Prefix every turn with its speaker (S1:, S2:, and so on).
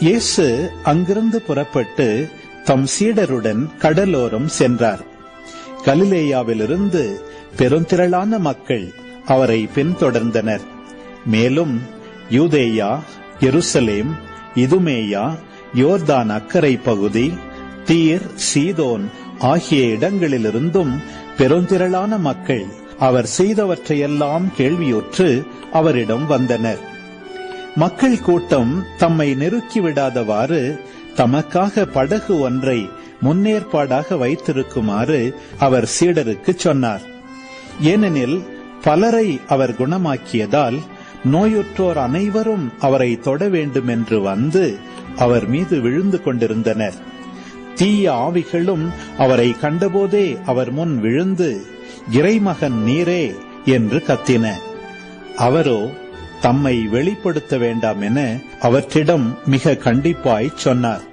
S1: இயேசு அங்கிருந்து புறப்பட்டு தம் சீடருடன் கடலோரம் சென்றார். கலிலேயாவிலிருந்து பெருந்திரளான மக்கள் அவரை பின்தொடர்ந்தனர். மேலும் யூதேயா, எருசலேம், இதுமேயா, யோர்தான் அக்கரை பகுதி, தீர், சீதோன் ஆகிய இடங்களிலிருந்தும் பெருந்திரளான மக்கள் அவர் செய்தவற்றையெல்லாம் கேள்வியுற்று அவரிடம் வந்தனர். மக்கள் கூட்டம் தம்மை நெருக்கிவிடாதவாறு தமக்காக படகு ஒன்றை முன்னேற்பாடாக வைத்திருக்குமாறு அவர் சீடருக்கு சொன்னார். ஏனெனில் பலரை அவர் குணமாக்கியதால் நோயுற்றோர் அனைவரும் அவரை தொட வேண்டுமென்று வந்து அவர் மீது விழுந்து கொண்டிருந்தனர். தீய ஆவிகளும் அவரை கண்டபோதே அவர் முன் விழுந்து, இறைமகன் நீரே என்று கத்தின. அவரோ தம்மை வெளிப்படுத்த வேண்டாம் என அவற்றிடம் மிக கண்டிப்பாய் சொன்னார்.